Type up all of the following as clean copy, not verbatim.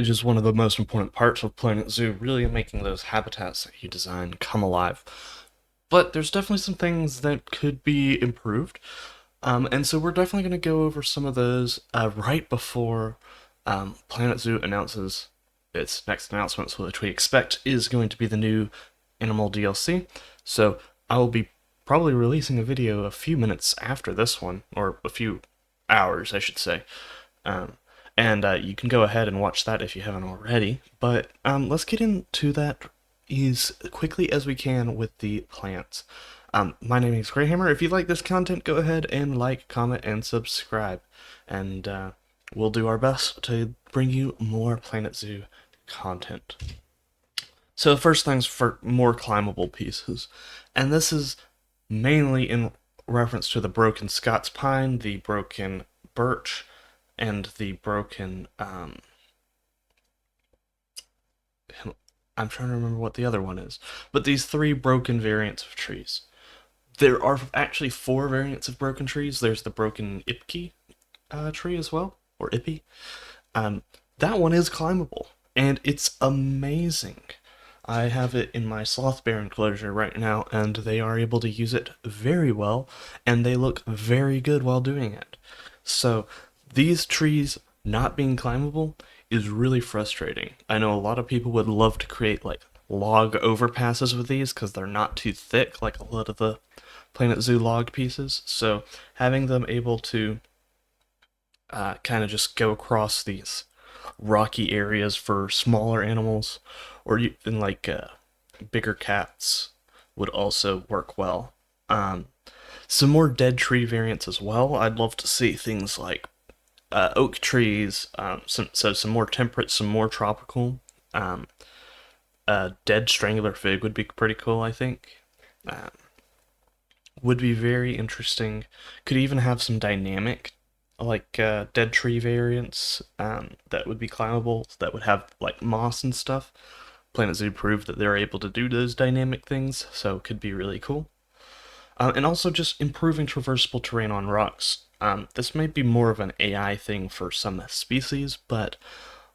foliage is one of the most important parts of Planet Zoo, really making those habitats that you design come alive. But there's definitely some things that could be improved. And so we're definitely going to go over some of those right before Planet Zoo announces its next announcement, which we expect is going to be the new Animal DLC. So I will be probably releasing a video a few minutes after this one, or a few hours, I should say. Um, and you can go ahead and watch that if you haven't already. But let's get into that as quickly as we can with the plants. My name is Greyhammer. If you like this content, go ahead and like, comment, and subscribe. And we'll do our best to bring you more Planet Zoo content. So first things for more climbable pieces. And this is mainly in reference to the broken Scots pine, the broken birch, and the broken I'm trying to remember what the other one is. But these three broken variants of trees. There are actually four variants of broken trees. There's the broken Ipke tree as well, or Ippy. That one is climbable, and it's amazing. I have it in my sloth bear enclosure right now, and they are able to use it very well, and they look very good while doing it. So these trees not being climbable is really frustrating. I know a lot of people would love to create like log overpasses with these because they're not too thick like a lot of the Planet Zoo log pieces. So having them able to kind of just go across these rocky areas for smaller animals or even like bigger cats would also work well. Some more dead tree variants as well. I'd love to see things like oak trees, some more temperate, some more tropical. Dead strangler fig would be pretty cool, I think. Would be very interesting. Could even have some dynamic, like dead tree variants that would be climbable, that would have like moss and stuff. Planet Zoo proved that they're able to do those dynamic things, so it could be really cool. And also just improving traversable terrain on rocks. This may be more of an AI thing for some species, but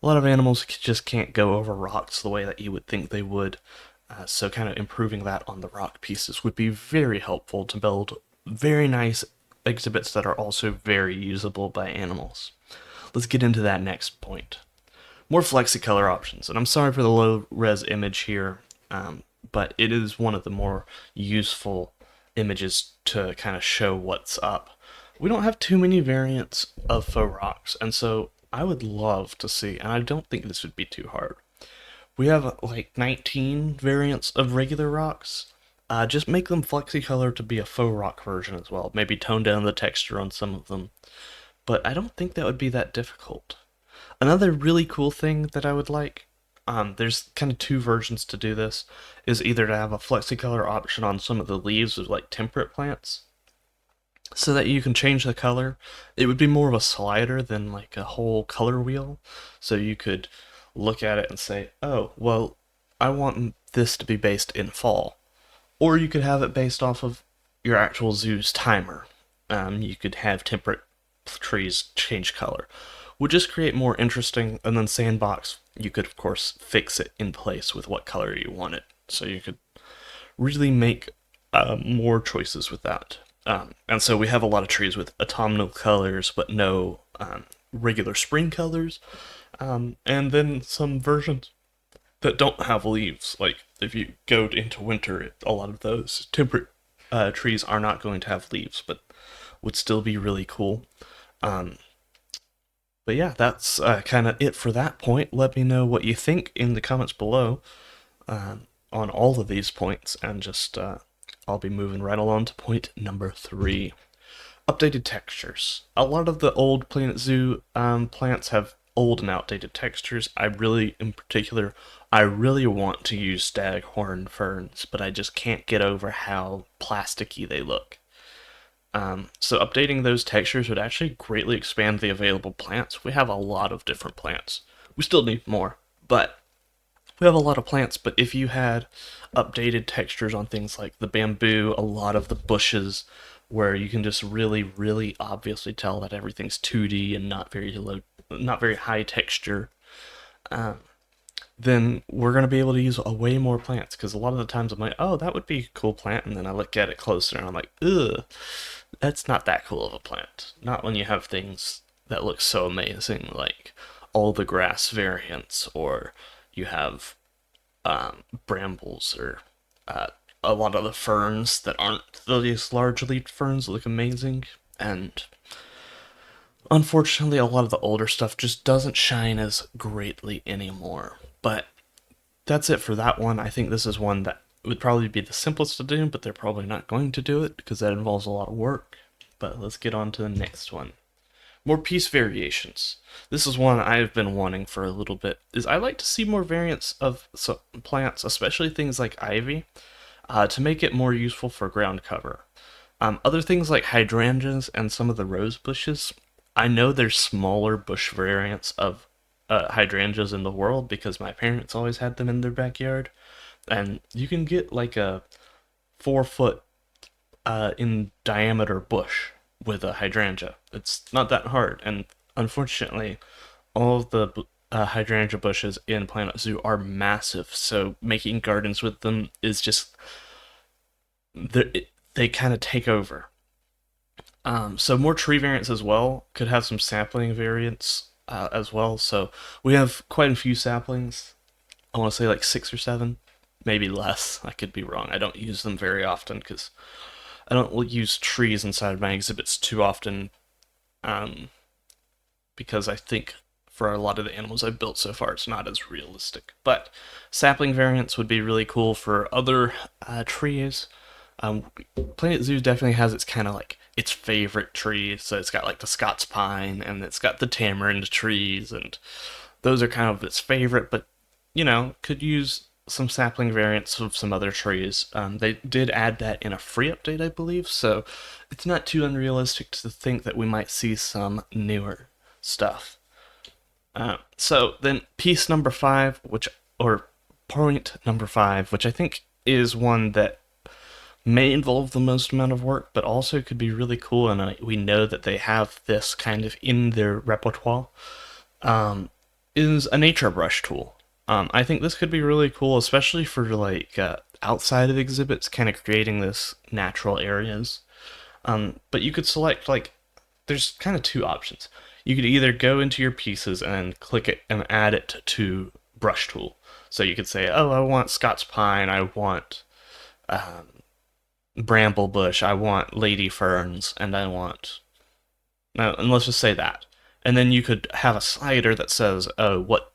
a lot of animals just can't go over rocks the way that you would think they would. So kind of improving that on the rock pieces would be very helpful to build very nice exhibits that are also very usable by animals. Let's get into that next point. More Flexicolor options, and I'm sorry for the low res image here, but it is one of the more useful images to kind of show what's up. We don't have too many variants of faux rocks, and so I would love to see, and I don't think this would be too hard. We have like 19 variants of regular rocks. Just make them Flexicolor to be a faux rock version as well. Maybe tone down the texture on some of them. But I don't think that would be that difficult. Another really cool thing that I would like, there's kind of two versions to do this, is either to have a Flexicolor option on some of the leaves of like temperate plants, so that you can change the color. It would be more of a slider than like a whole color wheel, so you could look at it and say, oh, well, I want this to be based in fall. Or you could have it based off of your actual zoo's timer. You could have temperate trees change color. Would just create more interesting, and then sandbox, you could of course fix it in place with what color you want it. So you could really make more choices with that. And so we have a lot of trees with autumnal colors, but no regular spring colors. And then some versions that don't have leaves. Like if you go into winter, a lot of those temperate trees are not going to have leaves, but would still be really cool. But yeah, that's kind of it for that point. Let me know what you think in the comments below on all of these points, and just I'll be moving right along to point number 3. Updated textures. A lot of the old Planet Zoo plants have old and outdated textures. In particular, I really want to use staghorn ferns, but I just can't get over how plasticky they look. So updating those textures would actually greatly expand the available plants. We have a lot of different plants. We still need more, but we have a lot of plants. But if you had updated textures on things like the bamboo, a lot of the bushes, where you can just really, really obviously tell that everything's 2D and not very high texture, then we're going to be able to use a way more plants. Because a lot of the times I'm like, oh, that would be a cool plant. And then I look at it closer and I'm like, ugh, that's not that cool of a plant. Not when you have things that look so amazing, like all the grass variants, or you have brambles, or uh, a lot of the ferns that aren't these large leaf ferns look amazing. And unfortunately, a lot of the older stuff just doesn't shine as greatly anymore. But that's it for that one. I think this is one that would probably be the simplest to do, but they're probably not going to do it because that involves a lot of work. But let's get on to the next one. More piece variations. This is one I've been wanting for a little bit. Is I like to see more variants of plants, especially things like ivy, to make it more useful for ground cover. Other things like hydrangeas and some of the rose bushes. I know there's smaller bush variants of hydrangeas in the world because my parents always had them in their backyard, and you can get like a 4 foot in diameter bush with a hydrangea. It's not that hard, and unfortunately, all of the hydrangea bushes in Planet Zoo are massive, so making gardens with them is just they kind of take over. So more tree variants as well. Could have some sapling variants as well. So we have quite a few saplings. I want to say like 6 or 7, maybe less. I could be wrong. I don't use them very often because I don't use trees inside of my exhibits too often. Um, because I think for a lot of the animals I've built so far, it's not as realistic. But sapling variants would be really cool for other trees. Um, Planet Zoo definitely has its kind of like its favorite trees. So it's got like the Scots pine and it's got the tamarind trees, and those are kind of its favorite. But could use some sapling variants of some other trees. They did add that in a free update, I believe. So it's not too unrealistic to think that we might see some newer stuff. So then piece number 5, or point number 5, which I think is one that may involve the most amount of work, but also could be really cool, and we know that they have this kind of in their repertoire, is a nature brush tool. I think this could be really cool, especially for like outside of exhibits, kind of creating this natural areas. But you could select like there's kind of two options. You could either go into your pieces and click it and add it to brush tool. So you could say, oh, I want Scots pine, I want bramble bush, I want lady ferns, and I want no, and let's just say that. And then you could have a slider that says, oh, what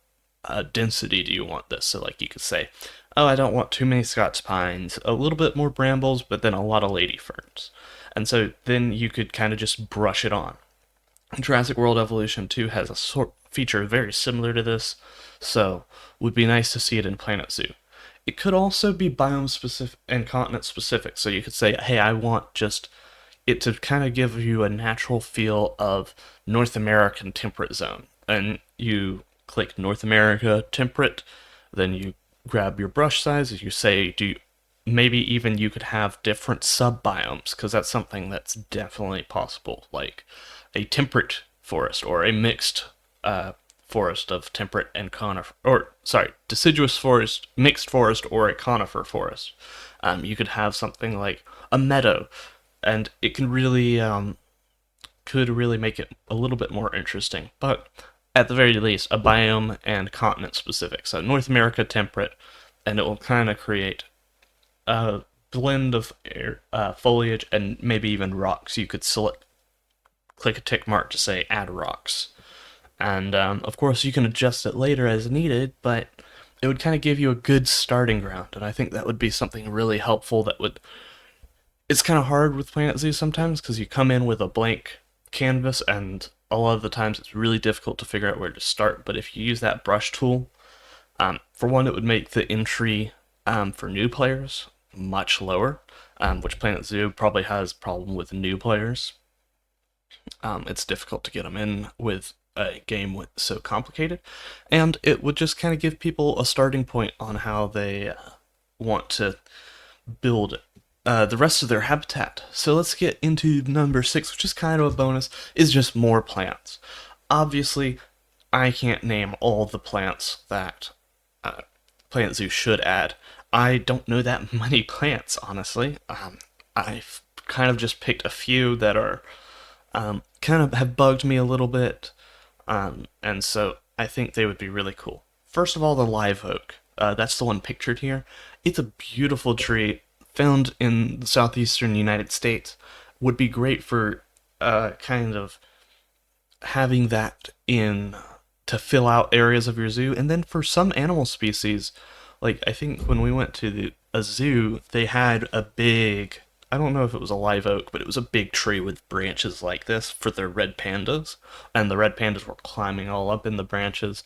density do you want this? So like you could say, oh, I don't want too many Scots pines, a little bit more brambles, but then a lot of lady ferns. And so then you could kind of just brush it on. Jurassic World Evolution 2 has a feature very similar to this, so would be nice to see it in Planet Zoo. It could also be biome specific and continent specific, so you could say, hey, I want just it to kind of give you a natural feel of North American temperate zone. And you click North America temperate, then you grab your brush size, as you say, maybe even you could have different sub biomes, because that's something that's definitely possible, like a temperate forest or a mixed forest of temperate and conifer, or sorry, deciduous forest, mixed forest, or a conifer forest. You could have something like a meadow, and it can really could really make it a little bit more interesting. But at the very least, a biome and continent specific. So North America temperate, and it will kind of create a blend of foliage and maybe even rocks. You could click a tick mark to say add rocks. And of course, you can adjust it later as needed, but it would kind of give you a good starting ground. And I think that would be something really helpful that would. It's kind of hard with Planet Zoo sometimes because you come in with a blank canvas, and a lot of the times it's really difficult to figure out where to start. But if you use that brush tool, for one, it would make the entry for new players much lower, which Planet Zoo probably has a problem with new players. It's difficult to get them in with a game so complicated, and it would just kind of give people a starting point on how they want to build the rest of their habitat. So let's get into number 6, which is kind of a bonus, is just more plants. Obviously, I can't name all the plants that uh, Plant Zoo should add. I don't know that many plants, honestly. I've kind of just picked a few that are kind of have bugged me a little bit, and so I think they would be really cool. First of all, the live oak. That's the one pictured here. It's a beautiful tree found in the southeastern United States. Would be great for kind of having that in to fill out areas of your zoo. And then for some animal species, like I think when we went to a zoo, they had a big, I don't know if it was a live oak, but it was a big tree with branches like this for their red pandas. And the red pandas were climbing all up in the branches.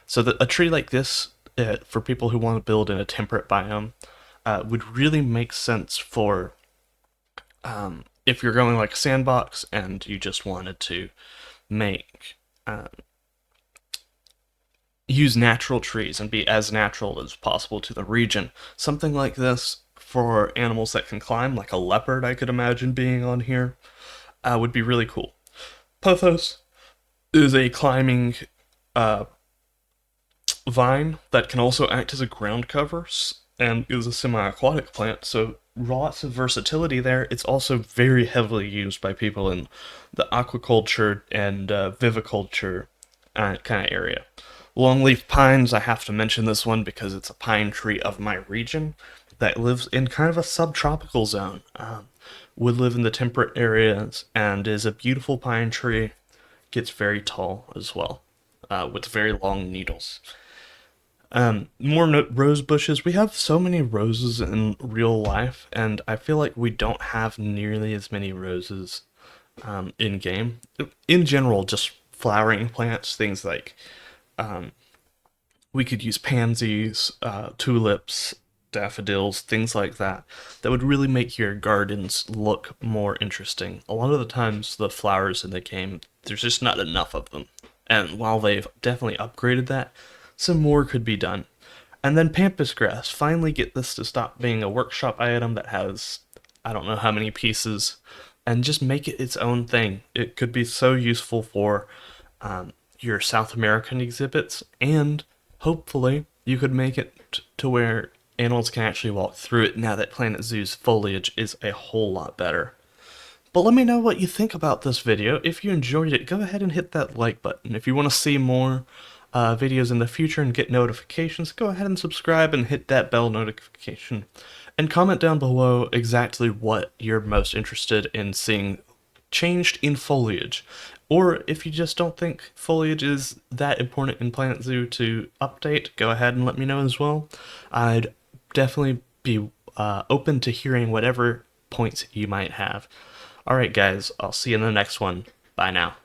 So a tree like this, for people who want to build in a temperate biome, would really make sense for if you're going like a sandbox and you just wanted to make use natural trees and be as natural as possible to the region. Something like this for animals that can climb, like a leopard, I could imagine being on here, would be really cool. Pothos is a climbing uh, vine that can also act as a ground cover and is a semi-aquatic plant, so lots of versatility there. It's also very heavily used by people in the aquaculture and viviculture kind of area. Longleaf pines, I have to mention this one because it's a pine tree of my region that lives in kind of a subtropical zone. Would live in the temperate areas and is a beautiful pine tree. Gets very tall as well, with very long needles. More rose bushes. We have so many roses in real life, and I feel like we don't have nearly as many roses in game. In general, just flowering plants, things like we could use pansies, tulips, daffodils, things like that, that would really make your gardens look more interesting. A lot of the times, the flowers in the game, there's just not enough of them. And while they've definitely upgraded that, some more could be done. And then pampas grass. Finally get this to stop being a workshop item that has, I don't know how many pieces, and just make it its own thing. It could be so useful for your South American exhibits, and hopefully you could make it to where animals can actually walk through it now that Planet Zoo's foliage is a whole lot better. But let me know what you think about this video. If you enjoyed it, go ahead and hit that like button. If you want to see more videos in the future and get notifications, go ahead and subscribe and hit that bell notification. And comment down below exactly what you're most interested in seeing changed in foliage. Or if you just don't think foliage is that important in Planet Zoo to update, go ahead and let me know as well. I'd definitely be open to hearing whatever points you might have. Alright guys, I'll see you in the next one. Bye now.